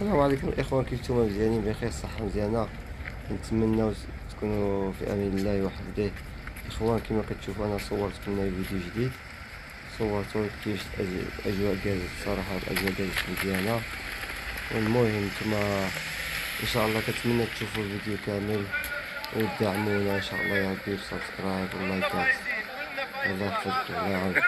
السلام عليكم الاخوان، كيف نتوما؟ مزيانين بخير، الصحه مزيانه. نتمنى تكونوا في امان الله وحفظه. اخوان كما كتشوفوا انا صورت لنا فيديو جديد، صورته كيفاش الاجواء جالسه. الصراحه الاجواء جالسه مزيانه. والمهم نتوما ان شاء الله كنتمنى تشوفوا الفيديو كامل وتدعمونا ان شاء الله يا ربي بسبسكرايب واللايكات. الله يحفظكم، الله يعاونكم.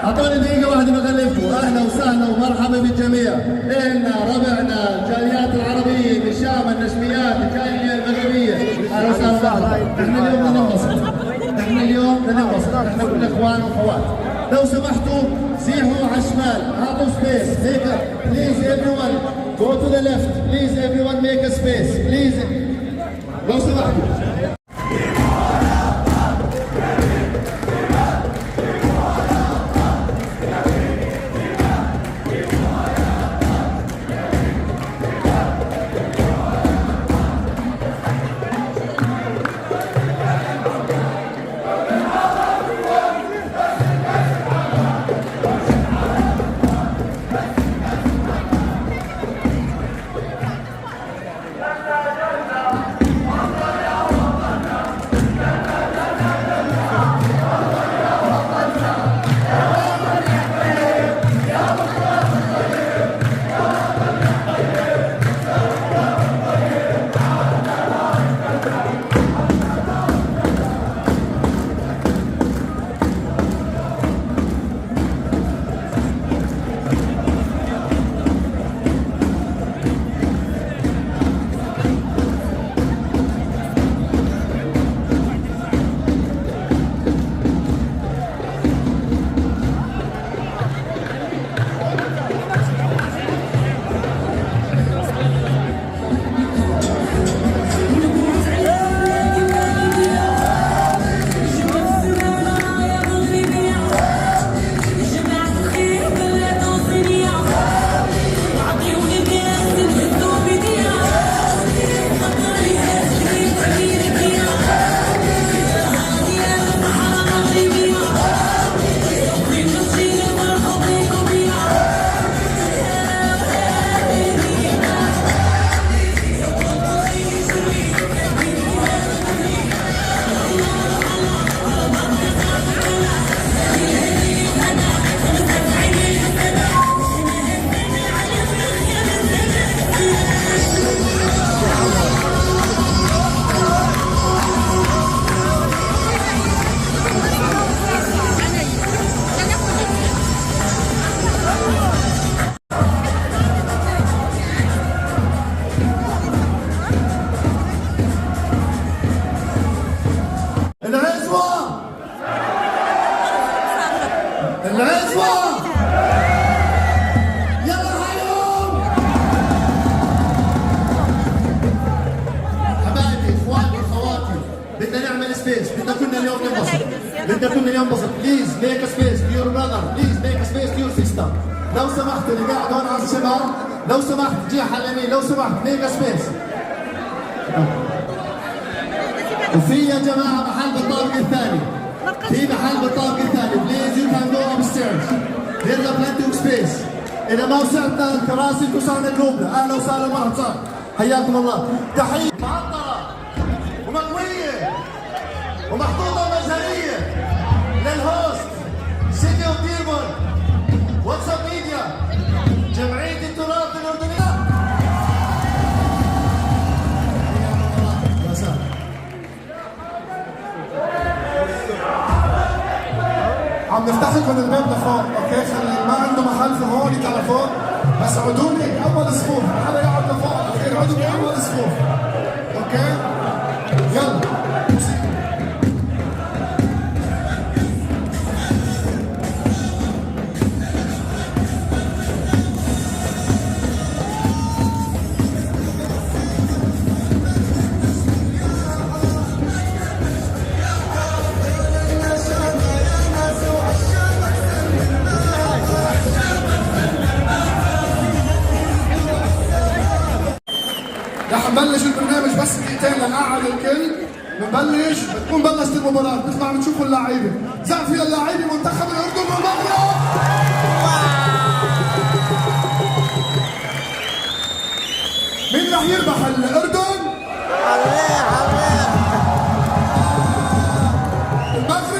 اعطوني دقيقة واحدة بغلفكم. اهلا وسهلا ومرحبا بالجميع. إلنا ربعنا الجاليات العربية بالشام، النشميات، الجالية المغربية. اهلا وسهلا. احنا اليوم ننبسط، احنا كل اخوان واخوات. لو سمحتوا زيحوا على الشمال، اعطوا سبيس. هيك بليز everyone go to the left. Please everyone make a space. Please لو سمحتوا. بدي كل ينبسط. بليز ميك سبيس تو يور براذر، بليز ميك سبيس تو يور سيستر. لو سمحت اللي قاعد هون على الشمال، لو سمحت جهة على اليمين، لو سمحت ميك سبيس. وفي يا جماعة محل بالطابق الثاني، في محل بالطابق الثاني. بليز يو كان جو اب ستيرز. There's a plenty of space. إذا ما وسعتنا الكراسي وصارنا جروبنا. أهلا وسهلا ومرحبا، حياكم الله. تحية معطرة ومقوية ومحطوطة مجهرية للهوست سيتي اوف ديربون، واتساب ميديا، جمعية التراث الأردنية. عم نفتح لكم الباب لفوق، اوكي؟ خلي ما عنده محل في هون يطلع فوق، بس عدوا لي اول صفوف، ما حدا يقعد لفوق، اوكي؟ عدوا لي اول صفوف، اوكي؟ يلا. رح نبلش البرنامج بس دقيقتين لنقعد الكل. بنبلش بتكون بلشت المباراة مثل ما عم تشوفوا اللعيبة. زقفي للاعيبة منتخب الأردن والمغرب. مين رح يربح الأردن؟ المغرب؟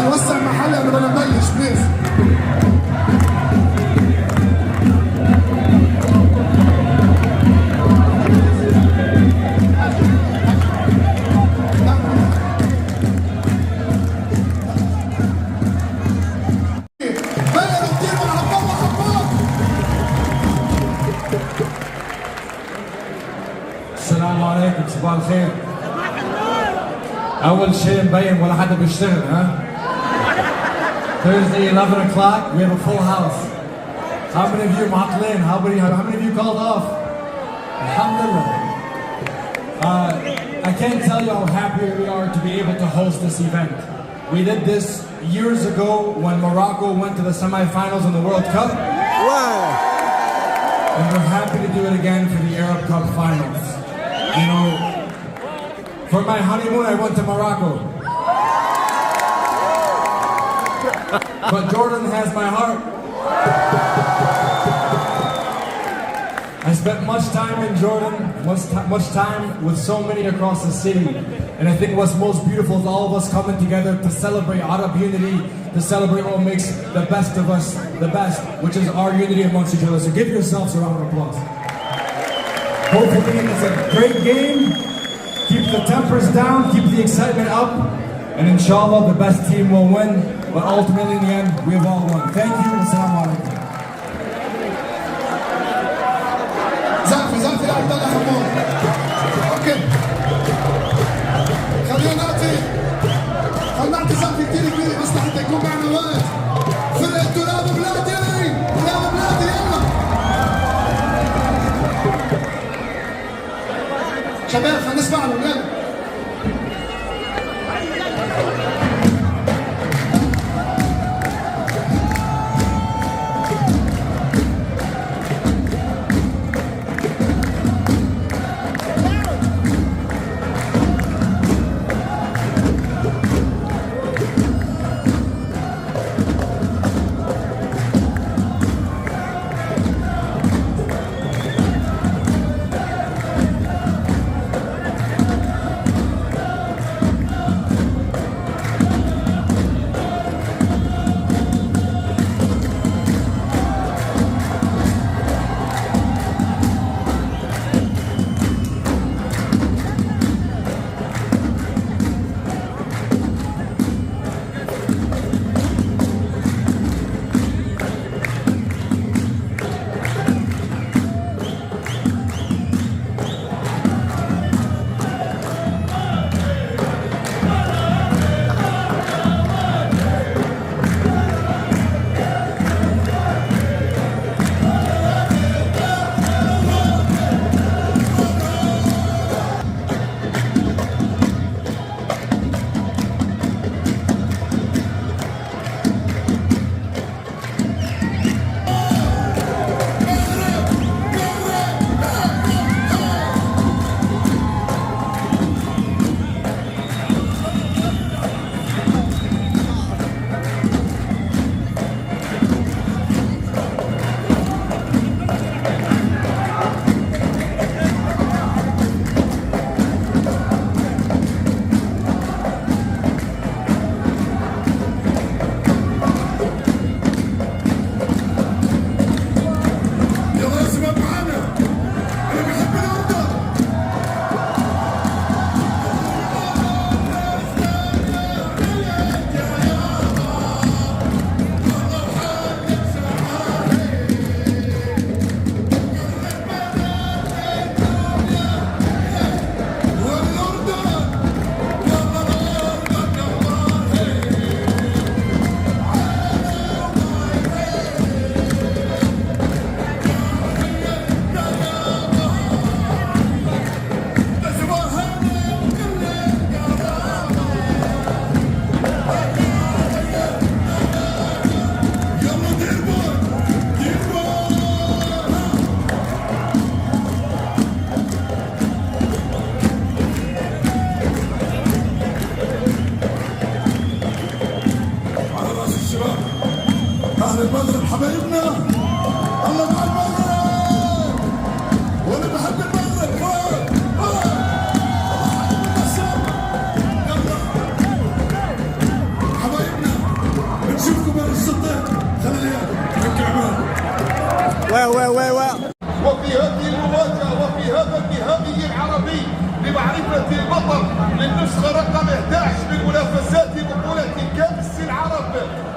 نوسع المحل قبل ما نبلش بليز. السلام عليكم، صباح الخير. أول شيء مبين ولا حدا بيشتغل ها؟ Thursday 11 o'clock, we have a full house. How many of you معطلين? How many of you called off? Alhamdulillah. I can't tell you how happy we are to be able to host this event. We did this years ago when Morocco went to the semifinals in the World Cup. Wow. And we're happy to do it again for the Arab Cup finals. You know, for my honeymoon, I went to Morocco. But Jordan has my heart. I spent much time in Jordan, much time with so many across the city. And I think what's most beautiful is all of us coming together to celebrate Arab unity, to celebrate what makes the best of us the best, which is our unity amongst each other. So give yourselves a round of applause. Hopefully it's a great game. Keep the tempers down, keep the excitement up, and inshallah the best team will win. But ultimately in the end, we have all won. Thank you, and assalamu alaikum. زعفي لا يضل حمود. اوكي. خلينا نعطي زعفي كثير كبير بس لحتى يكون معنا وقت. فرقة تراب بلادي، تراب بلادي يلا. شباب خلينا نسمع لهم يلا. وفي هذه المواجهة وفي هذا النهائي العربي لمعرفة البطل للنسخة رقم 11 من منافسات بطولة كأس العرب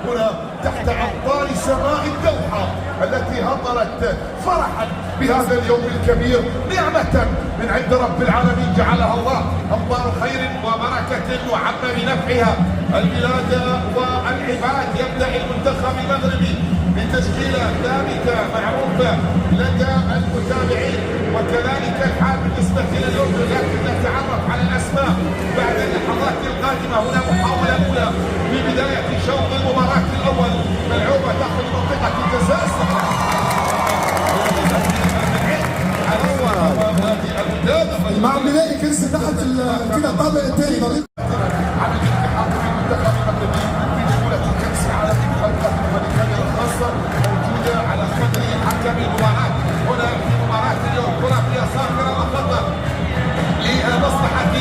هنا تحت أمطار سماء الدوحة التي هطلت فرحا بهذا اليوم الكبير نعمة من عند رب العالمين جعلها الله أمطار خير وبركة وعم بنفعها البلاد والعباد. يبدأ المنتخب المغربي بتشكيلة ثابتة معروفة لدى المتابعين وكذلك الحال بالنسبة للأردن، لكن نتعرف على الأسماء بعد اللحظات القادمة. هنا محاولة أولى في بداية شوط المباراة الأول، ملعوبة داخل منطقة الجزاء ما عم بلاقي كرسي تحت كده الطابق الثاني ضريب عن الاتحاد في المنتخب المغربي في بطولة كأس العالم الكاميرا الخاصة موجودة على قدر حكم المباراة. هنا في مباراة اليوم كرة في يسار كرة خطأ لمصلحة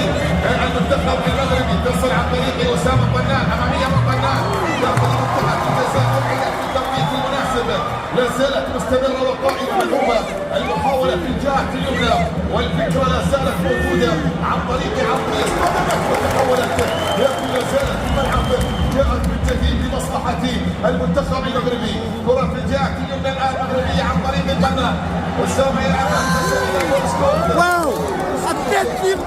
المنتخب المغربي تصل عن طريق أسامة طنان أمامية طنان داخل منطقة الجزاء أبعدت في التوقيت المناسب. لا زالت مستمرة وقائمة ملعوبة المحاولة في الجهة اليمنى والفكرة لا زالت موجودة عن طريق عرضية اصطدمت وتحولت لكن لا زالت في الملعب. جاءت بالجديد لمصلحة المنتخب المغربي. كرة في الجهة اليمنى الآن مغربية عن طريق القناة أسامة يلعب واو حطيت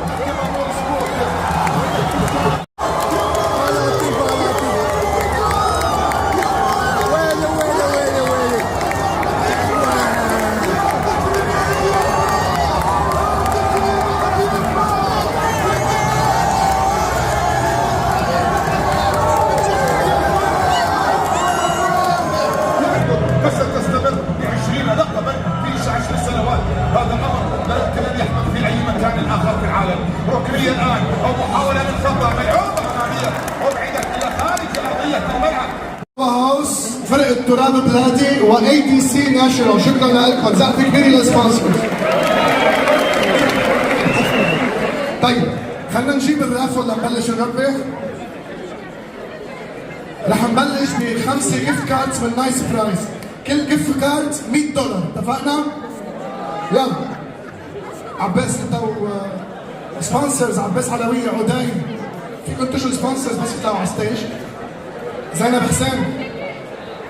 فستستمر ب20 لقبا في 10 سنوات. هذا الامر لا يمكن ان يحدث في اي مكان اخر في العالم. ركنيه الان او محاوله من خطا ملعوبه اماميه ابعدت الى خارج ارضيه الملعب. هاوس فرق التراب بلادي واي دي سي ناشونال. شكرا لكم، زقف كبير للسبونسرز. طيب خلينا نجيب الرافل لنبلش نربح. رح نبلش ب5 جيفت كاردز من نايس برايس. كل جيفت كارد $100. اتفقنا؟ يلا عباس انت سبونسرز عباس علوية عدي فيكم تجوا سبونسرز بس يطلعوا على الستيج. زينب حسين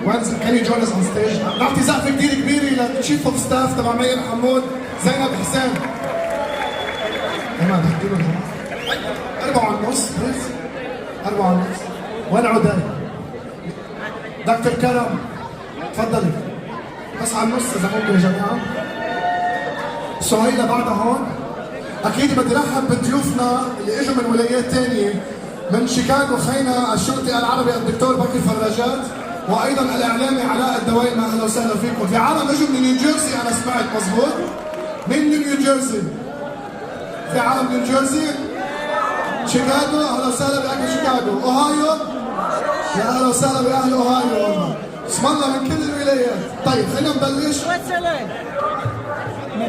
وين كان يو جوين اس اون ستيج. نعطي زقفه كثير كبيره للتشيف اوف ستاف تبع مير حمود زينب حسين. تمام احكي لهم 4:30 بليز 4:30. وين عدي؟ دكتور كرم تفضلي بس على النص اذا ممكن يا جماعه. سهيلة بعدها هون. اكيد بدي رحب بضيوفنا اللي اجوا من ولايات ثانيه. من شيكاغو خينا الشرطي العربي الدكتور بكر فراجات وايضا الاعلامي علاء الدويل. اهلا وسهلا فيكم. في عالم اجوا من نيوجيرسي انا سمعت مزبوط. من نيوجيرسي؟ في عالم نيوجيرسي؟ شيكاغو اهلا وسهلا باهل شيكاغو. اوهايو يا اهلا وسهلا باهل اوهايو. اسم الله من كل الولايات. طيب خلينا نبلش.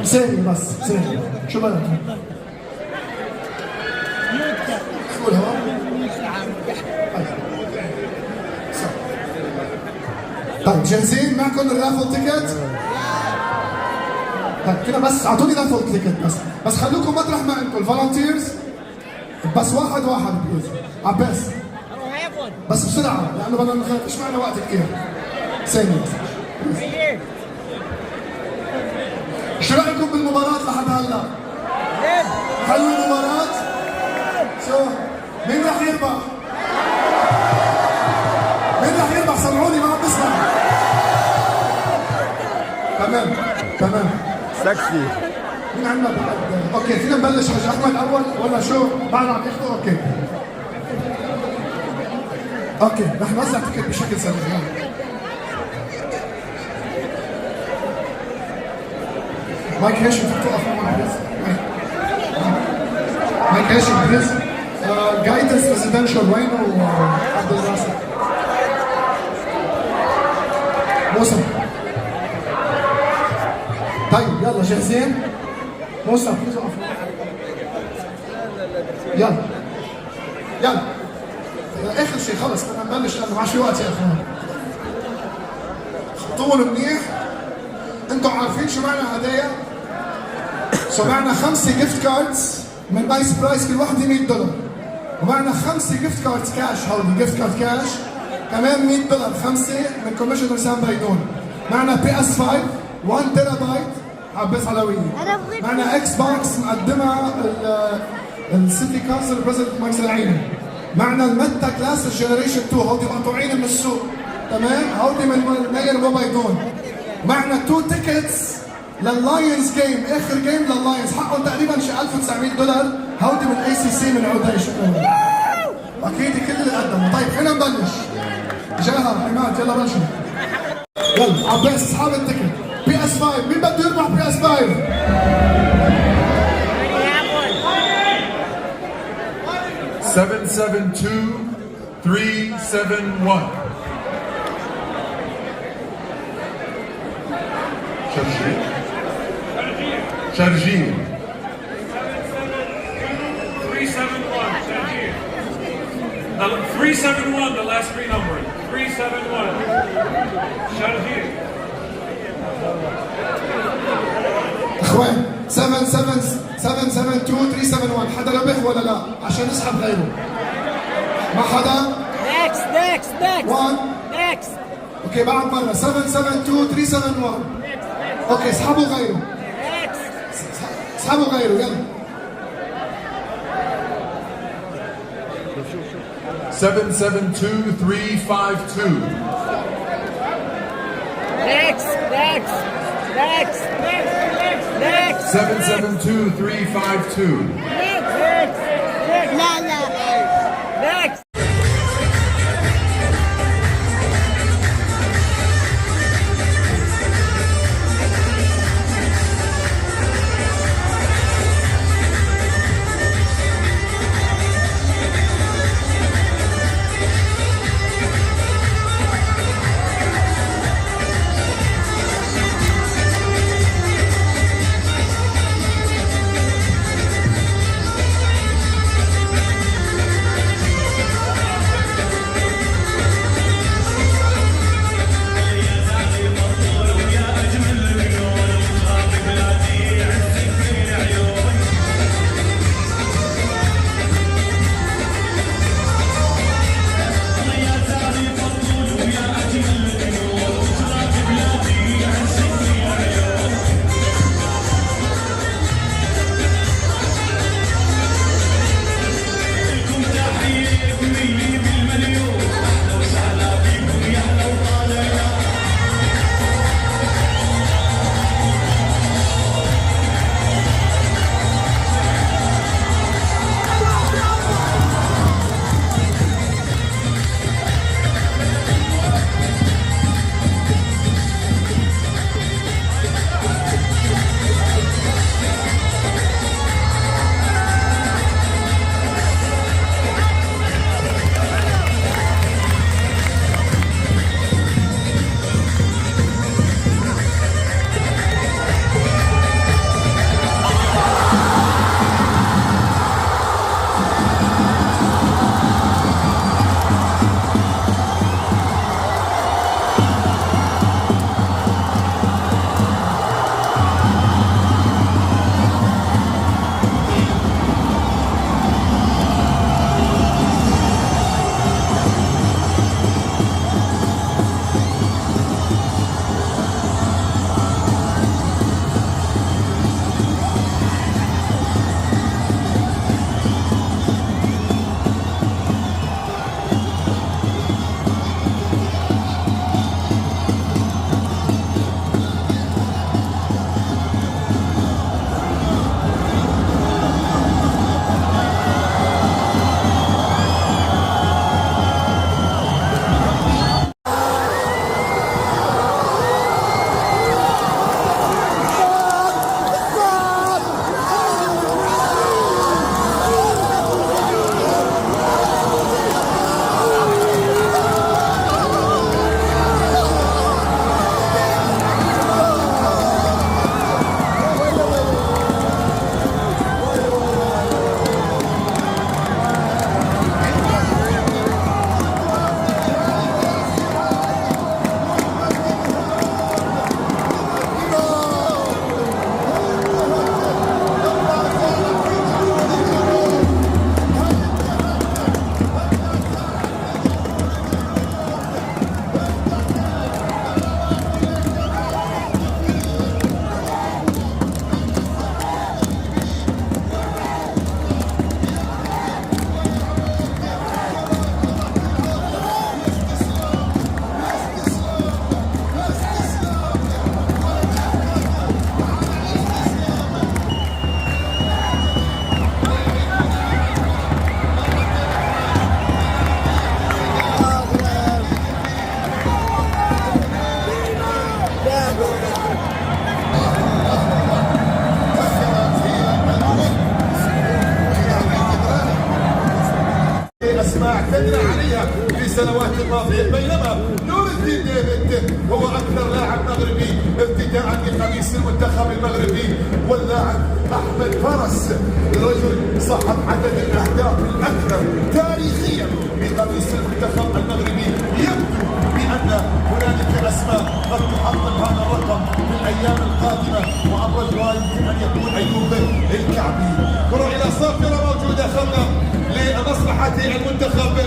سامي بس سامي شو بدك؟ قول هوا. طيب جاهزين؟ معكم الرافل تيكت؟ طيب كده بس اعطوني رافل تيكت بس خلوكم مطرح ما انتم الفولنتيرز. بس واحد بليز. عباس بس بسرعة لأنه بدنا مش معنا وقت كثير. ثانية شو رأيكم بالمباراة لحد هلا؟ حلو المباراة؟ شو؟ مين رح يربح؟ مين رح يربح؟ سمعوني ما عم بسمع. تمام سكسي. مين عندنا بعد؟ اوكي فينا نبلش حاج احمد اول ولا شو؟ بعد عم ياخذوا اوكي رح نوزع تيكت بشكل سريع. مايك هاشم فيك توقف معنا بليز. مايك هاشم بليز. جايدنس ريزيدنشال وين وعبد الراسل موسى. طيب يلا جاهزين؟ موسى بليز وقف. يلا اخر شيء خلص بدنا نبلش لانه ما في وقت يا اخوان. خطوهم منيح انتوا عارفين شو معنى هدايا؟ شو معنى 5 جيفت كاردز من نايس برايس كل وحده $100، ومعنا 5 جيفت كاردز كاش، هودي جيفت كارد كاش كمان $100، 5 من كوميشنر سام بايدون. معنا PS5 1 تيرا بايت عباس علوية. معنا اكس بوكس مقدمها السيتي كونسل بريزيدنت مايك سلاعيني. معنا المتا كلاس جنريشن 2، هودي مقطوعين من السوق، تمام؟ هودي من ماير وبايدون. معنا 2 تيكتس لللاينز جيم، اخر جيم لللاينز حقهم تقريبا شي $1900، هودي من ACC من عوداي. شكرا. اكيد كل اللي قدموا. طيب خلينا نبلش. جاهر عماد يلا بلشوا. يلا عباس اصحاب التيكت PS5، مين بده يربح PS5؟ 772-371. Sharjeel. 371, Sharjeel. 371, the last 3 numbers. 371. Sharjeel. اخوان 772-371 حدا ربح ولا لا؟ عشان نسحب غيره. ما حدا؟ Next. 1 Next. اوكي بعد مرة 772-371. اوكي اسحبوا غيره. اسحبوا غيره يلا. 772-352. Next. 772-352. Next. السنوات الماضية، بينما نور الدين ديفيد هو أكثر لاعب مغربي ارتداء بقميص المنتخب المغربي، واللاعب أحمد فرس الرجل صاحب عدد الأهداف الأكثر تاريخيا بقميص المنتخب المغربي. يبدو بأن هنالك أسماء قد تحقق هذا الرقم في الأيام القادمة، وأبرزها يمكن أن يكون أيوب الكعبي. كرة إلى صافرة موجودة خلنا لمصلحة المنتخب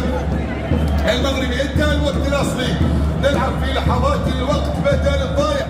المغربي. انتهى الوقت الأصلي، نلعب في لحظات الوقت بدل الضايع.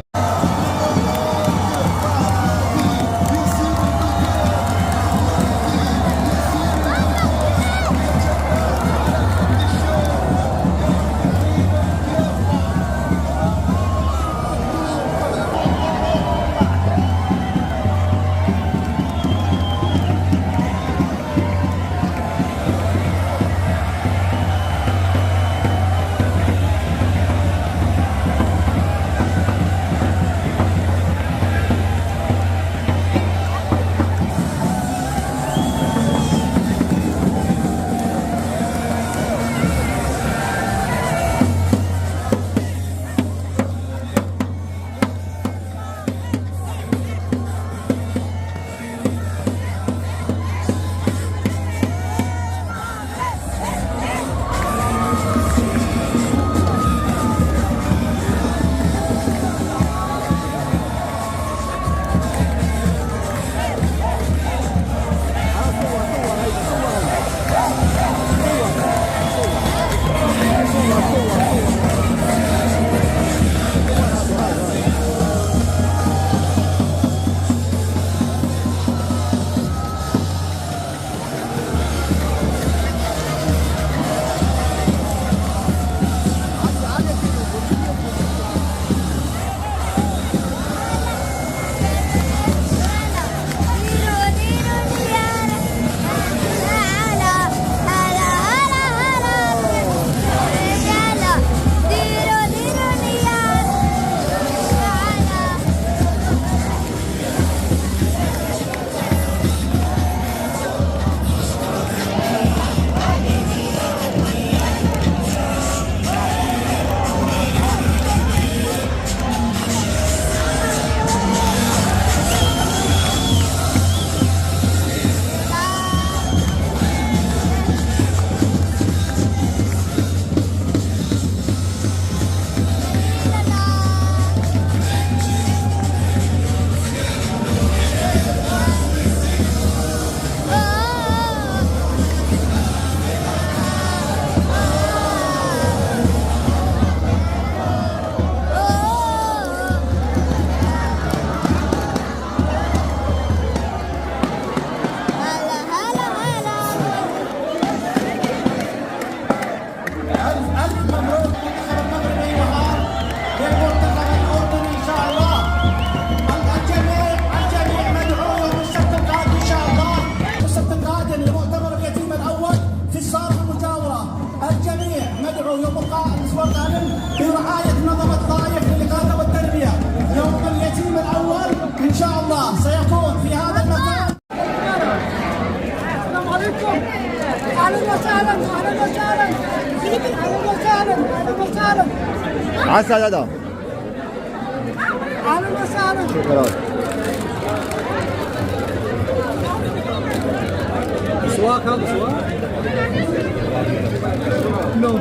عسل هذا. اهلا وسهلا. شكرا. سواك هذا سواك؟ نو.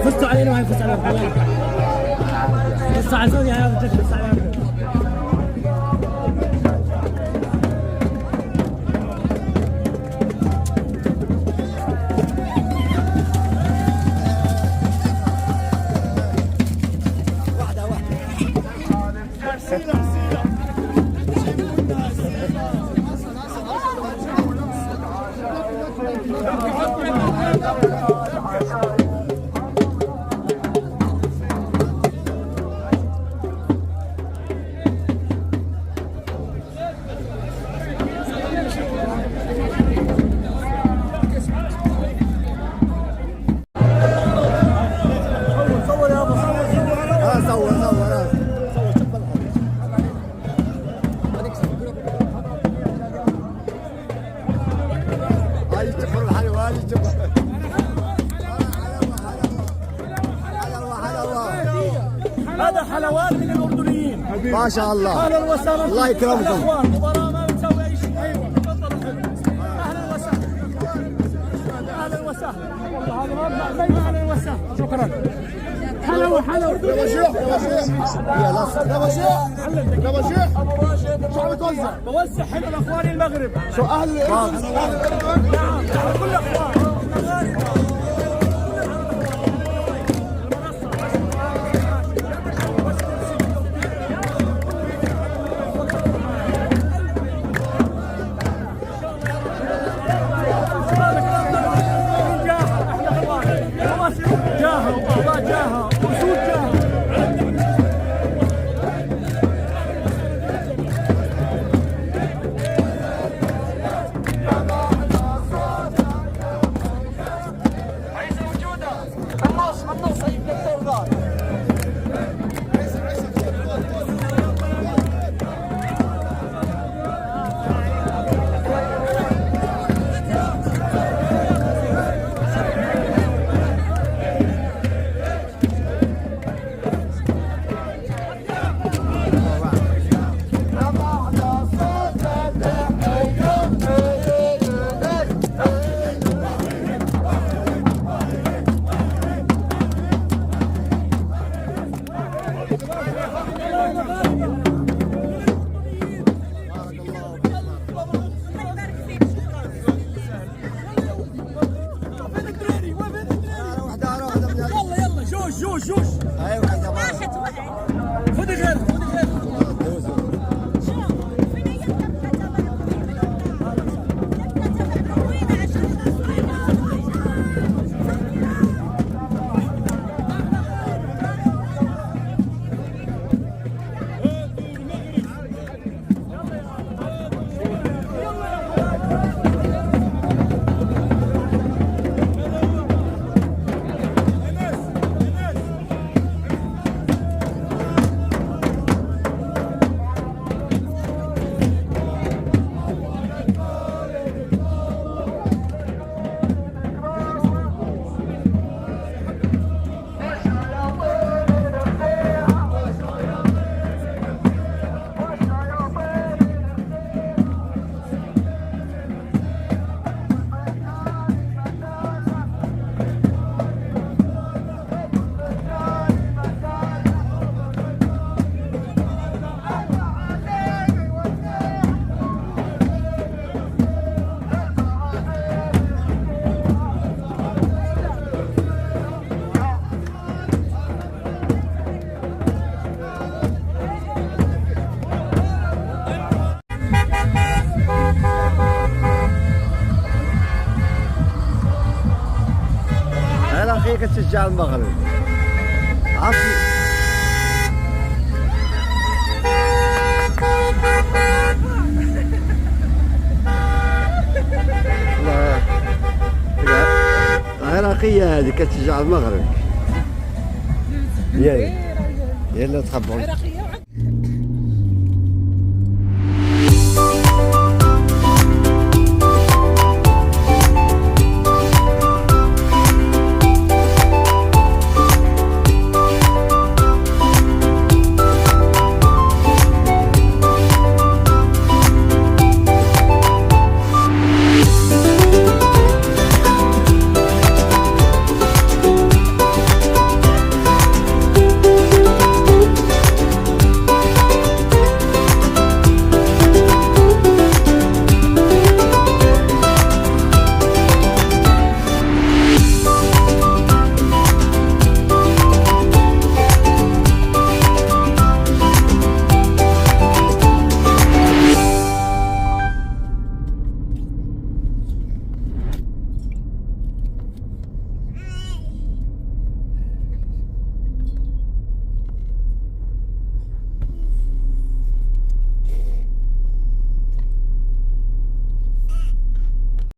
فزتوا علينا وهي فزت علينا. فزت على سوريا يا رجال، فزت علينا. هذا حلوات من الاردنيين ما شاء الله. اهلا وسهلا. الله يكرمكم. مباراه ما بتسوي اي شيء. ايوه تفضل اهلا وسهلا. اهلا وسهلا. اهلا وسهلا. شكرا. حلو حلو. رواجيح ابو راشد شو عم توزع؟ بوزع حلو لاخواني المغرب. شو اهل الاردن؟ نعم كل اخوان. جوش ايوه يا جماعه. خذي غير فيك تشجع المغرب عافي. العراقية هذه كتشجع المغرب. يلا تخبروا.